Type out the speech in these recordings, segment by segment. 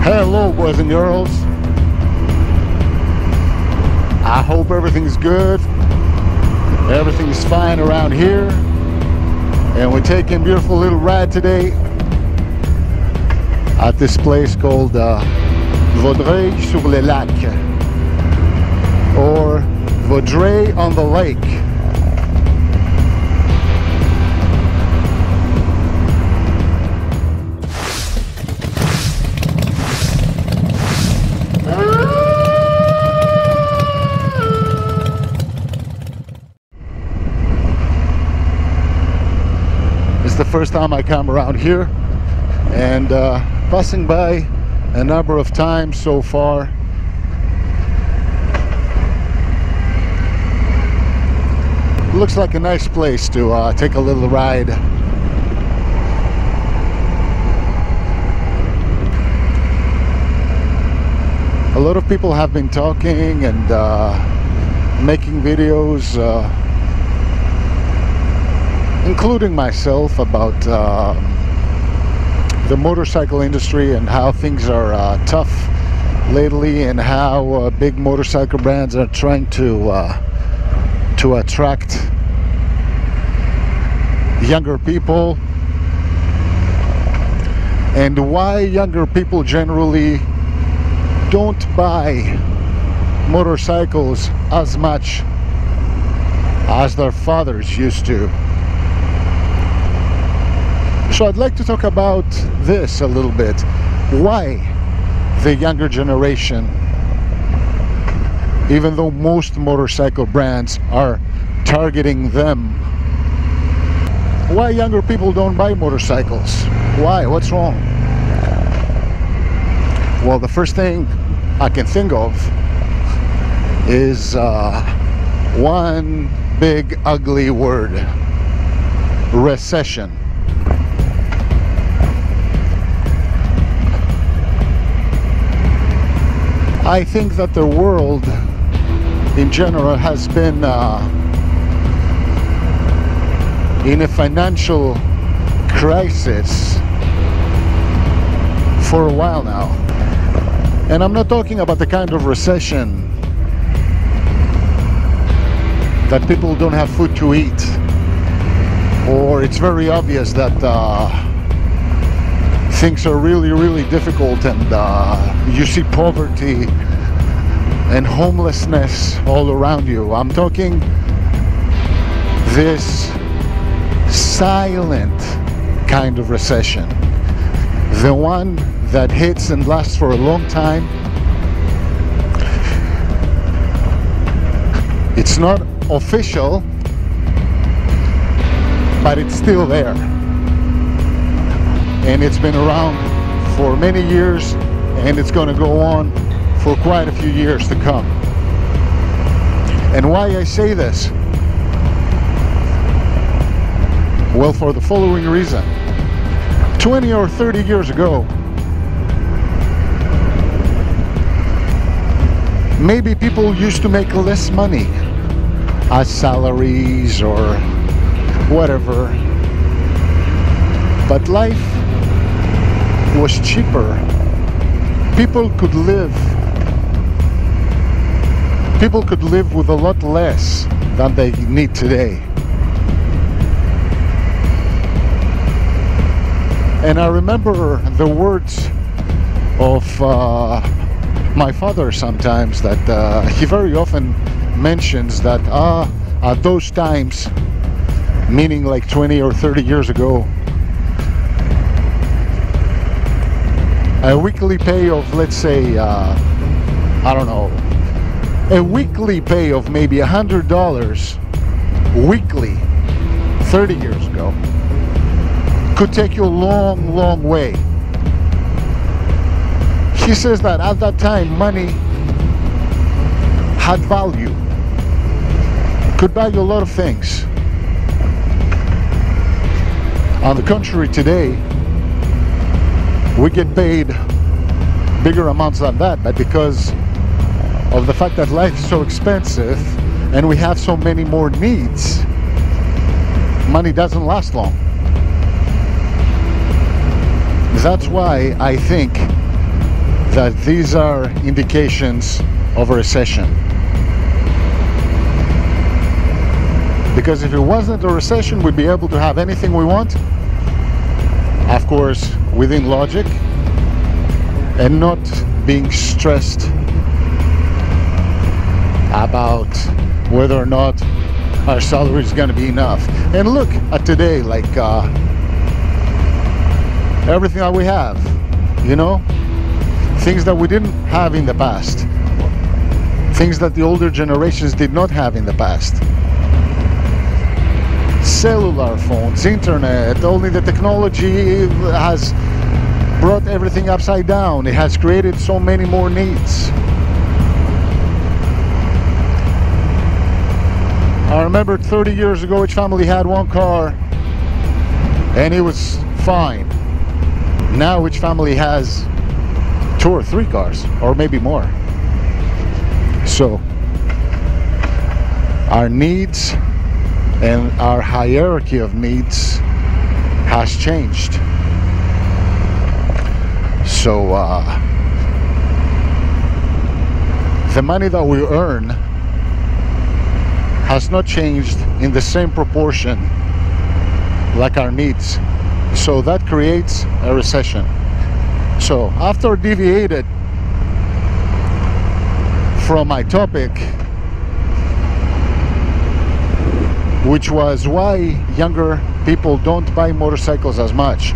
Hello, boys and girls. I hope everything's good. Everything's fine around here. And we're taking a beautiful little ride today at this place called Vaudreuil-sur-le-Lac, or Vaudreuil on the Lake. It's the first time I come around here, and passing by a number of times so far. Looks like a nice place to take a little ride. A lot of people have been talking and making videos, including myself, about the motorcycle industry and how things are tough lately, and how big motorcycle brands are trying to attract younger people, and why younger people generally don't buy motorcycles as much as their fathers used to. So I'd like to talk about this a little bit. Why the younger generation, even though most motorcycle brands are targeting them, why younger people don't buy motorcycles? Why? What's wrong? Well, the first thing I can think of is one big ugly word: recession. I think that the world in general has been in a financial crisis for a while now. And I'm not talking about the kind of recession that people don't have food to eat, or it's very obvious that things are really difficult, and you see poverty and homelessness all around you. I'm talking this silent kind of recession, the one that hits and lasts for a long time. It's not official, but it's still there. And it's been around for many years, and it's going to go on for quite a few years to come. And why I say this? Well, for the following reason. 20 or 30 years ago, maybe people used to make less money as salaries or whatever, but life was cheaper. People could live with a lot less than they need today. And I remember the words of my father sometimes, that he very often mentions that at those times, meaning like 20 or 30 years ago, a weekly pay of, let's say, I don't know, a weekly pay of maybe $100 weekly 30 years ago could take you a long way. He says that at that time, money had value, could buy you a lot of things. On the contrary, today, we get paid bigger amounts than that, but because of the fact that life is so expensive and we have so many more needs, money doesn't last long. That's why I think that these are indications of a recession. Because if it wasn't a recession, we'd be able to have anything we want, of course, within logic, and not being stressed about whether or not our salary is going to be enough. And look at today, like everything that we have, you know, things that we didn't have in the past, things that the older generations did not have in the past. Cellular phones, internet, only the technology has brought everything upside down. It has created so many more needs. I remember 30 years ago, each family had one car and it was fine. Now each family has 2 or 3 cars, or maybe more. So our needs and our hierarchy of needs has changed. So the money that we earn has not changed in the same proportion like our needs. So that creates a recession. So after deviated from my topic, which was why younger people don't buy motorcycles as much,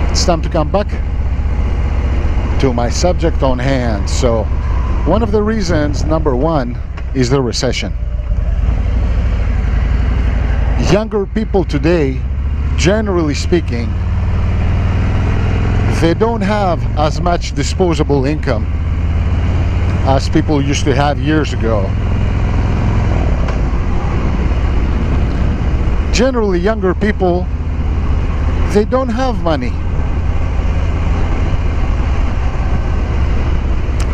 it's time to come back to my subject on hand. So one of the reasons, number one, is the recession. Younger people today, generally speaking, they don't have as much disposable income as people used to have years ago. Generally, younger people, they don't have money.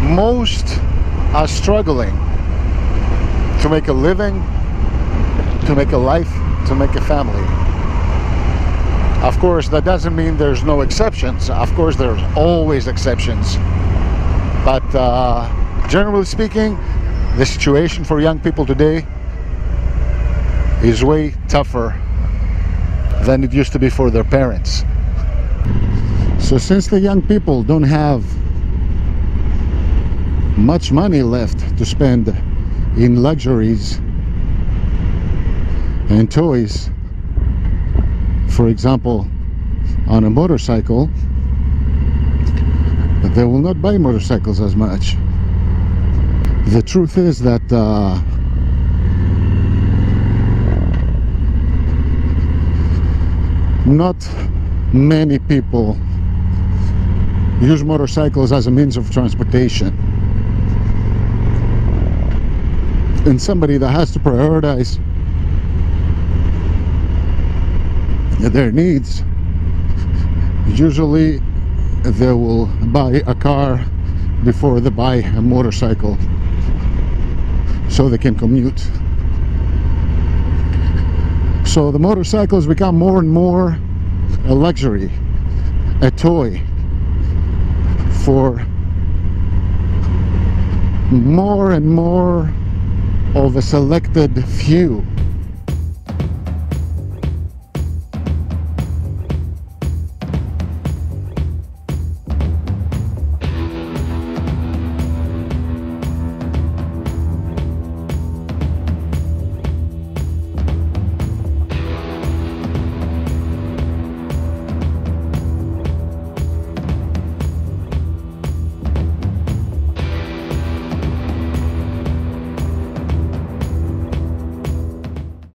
Most are struggling to make a living, to make a life, to make a family. Of course, that doesn't mean there's no exceptions. Of course, there's always exceptions. But generally speaking, the situation for young people today is way tougher than it used to be for their parents. So since the young people don't have much money left to spend in luxuries and toys, for example, on a motorcycle, they will not buy motorcycles as much. The truth is that not many people use motorcycles as a means of transportation. And somebody that has to prioritize their needs, usually they will buy a car before they buy a motorcycle so they can commute. So the motorcycles become more and more a luxury, a toy for more and more of a selected few.